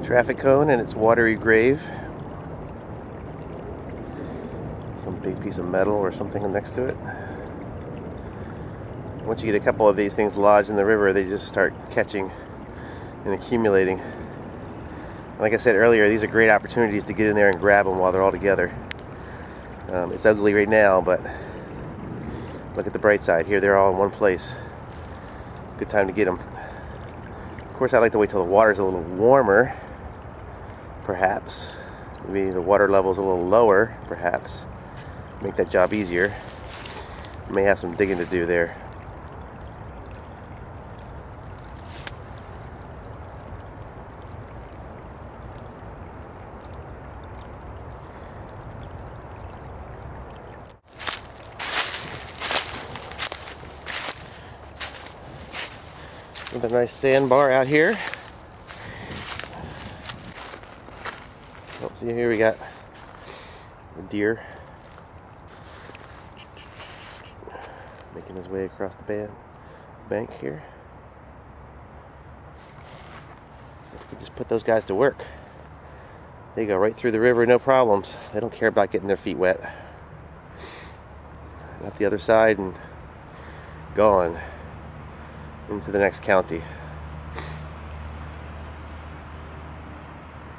traffic cone and its watery grave. Some big piece of metal or something next to it. Once you get a couple of these things lodged in the river, they just start catching and accumulating. And like I said earlier, these are great opportunities to get in there and grab them while they're all together. It's ugly right now, but look at the bright side. Here they're all in one place. Good time to get them. Of course, I like to wait till the water's a little warmer, perhaps. Maybe the water level's a little lower, perhaps. Make that job easier. May have some digging to do there. Another nice sandbar out here. Oh, see here we got the deer making his way across the bank here. We could just put those guys to work. They go right through the river, no problems. They don't care about getting their feet wet. Out the other side and gone into the next county.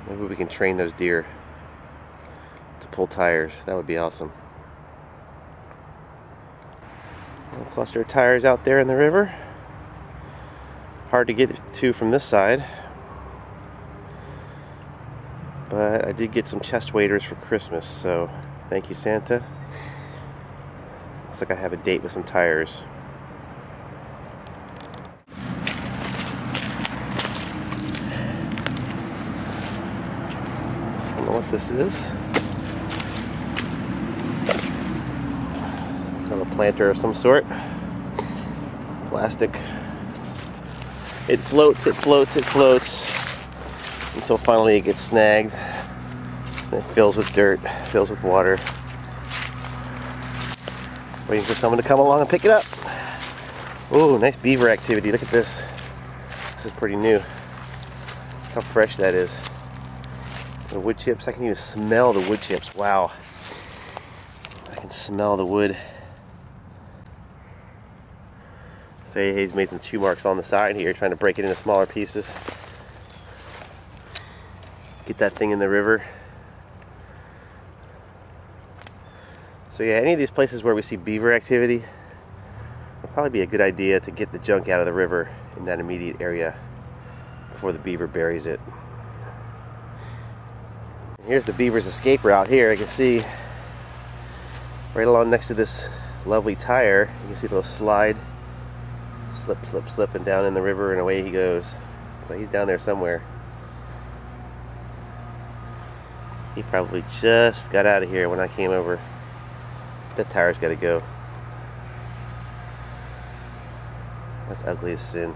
Maybe we can train those deer to pull tires. That would be awesome. A cluster of tires out there in the river. Hard to get to from this side. But I did get some chest waders for Christmas, so thank you, Santa. Looks like I have a date with some tires. I don't know what this is. Kind of a planter of some sort. Plastic. It floats, it floats, it floats until finally it gets snagged. And it fills with dirt, fills with water. Waiting for someone to come along and pick it up. Oh, nice beaver activity. Look at this. This is pretty new. How fresh that is. The wood chips, I can even smell the wood chips. Wow. I can smell the wood. So he's made some chew marks on the side here, trying to break it into smaller pieces. Get that thing in the river. So yeah, any of these places where we see beaver activity, it'll probably be a good idea to get the junk out of the river in that immediate area before the beaver buries it. And here's the beaver's escape route here. I can see right along next to this lovely tire, you can see the little slide. Slip, slip, slip, and down in the river, and away he goes. So he's down there somewhere. He probably just got out of here when I came over. That tire's got to go. That's ugly as sin.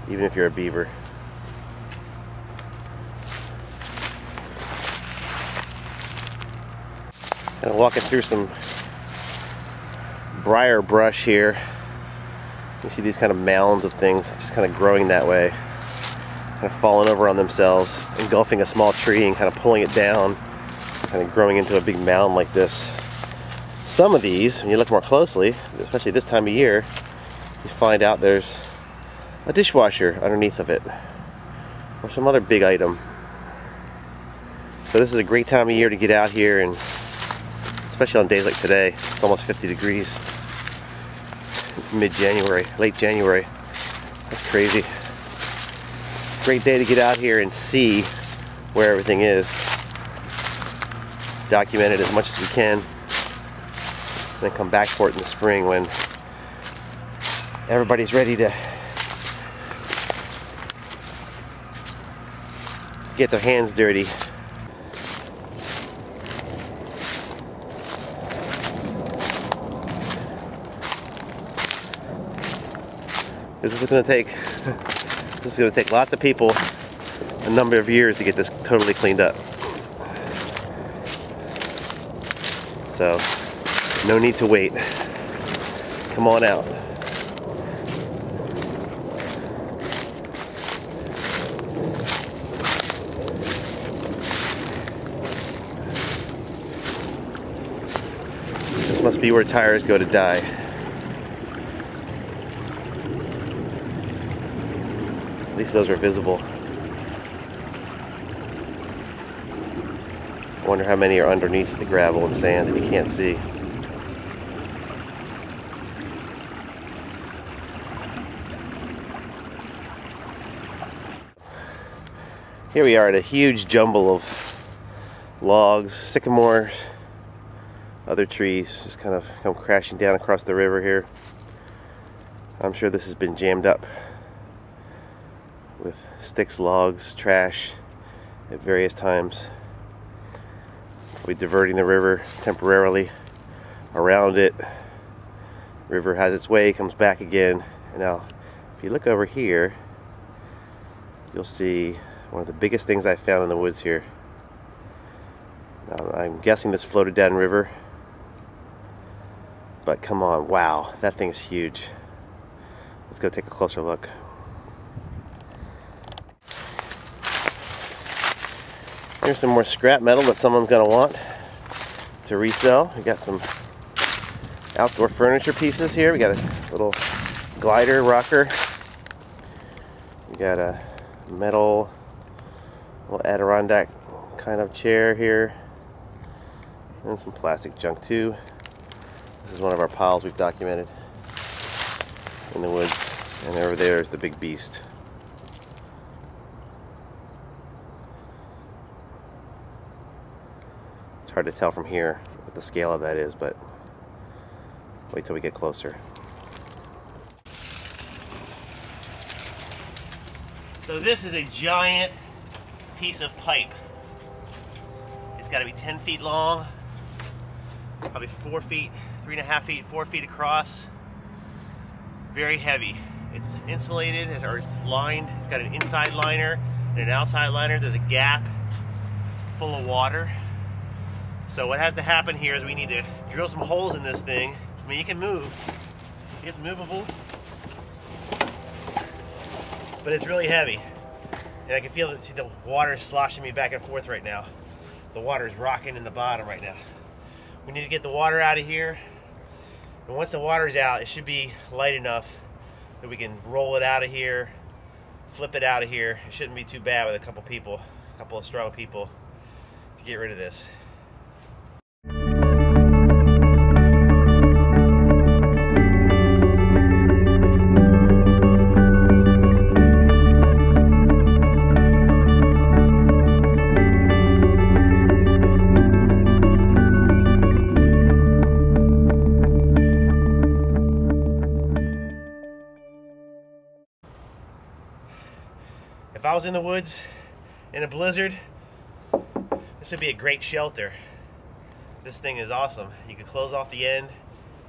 Even if you're a beaver. Kind of walking through some briar brush here. You see these kind of mounds of things just kind of growing that way, kind of falling over on themselves, engulfing a small tree and kind of pulling it down, kind of growing into a big mound like this. Some of these, when you look more closely, especially this time of year, you find out there's a dishwasher underneath of it, or some other big item. So this is a great time of year to get out here, and especially on days like today. It's almost 50 degrees. Mid-January, late January. That's crazy. Great day to get out here and see where everything is. Document it as much as we can. And then come back for it in the spring when everybody's ready to get their hands dirty. This is going to take lots of people a number of years to get this totally cleaned up. So, no need to wait. Come on out. must be where tires go to die. At least those are visible. I wonder how many are underneath the gravel and sand that you can't see. Here we are at a huge jumble of logs, sycamores, other trees just kind of come crashing down across the river here. I'm sure this has been jammed up with sticks, logs, trash at various times. We're diverting the river temporarily around it. River has its way, comes back again. And now, if you look over here, you'll see one of the biggest things I found in the woods here. Now, I'm guessing this floated downriver, but come on, wow, that thing's huge. Let's go take a closer look. Here's some more scrap metal that someone's gonna want to resell. We got some outdoor furniture pieces here. We got a little glider rocker. We got a metal little Adirondack kind of chair here, and some plastic junk too. This is one of our piles we've documented in the woods, and over there is the big beast. It's hard to tell from here what the scale of that is, but wait till we get closer. So this is a giant piece of pipe. It's got to be 10 feet long, probably 4 feet, 3.5 feet, 4 feet across. Very heavy. It's insulated, or it's lined. It's got an inside liner and an outside liner. There's a gap full of water. So what has to happen here is we need to drill some holes in this thing. I mean, you can move. It's movable, but it's really heavy. And I can feel that, see, the water is sloshing me back and forth right now. The water is rocking in the bottom right now. We need to get the water out of here. And once the water is out, it should be light enough that we can roll it out of here, flip it out of here. It shouldn't be too bad with a couple people, a couple of strong people to get rid of this. If I was in the woods in a blizzard, this would be a great shelter. This thing is awesome. You can close off the end,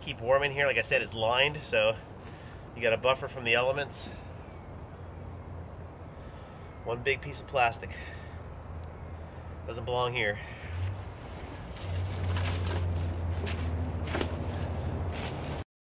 keep warm in here. Like I said, it's lined, so you got a buffer from the elements. One big piece of plastic. Doesn't belong here.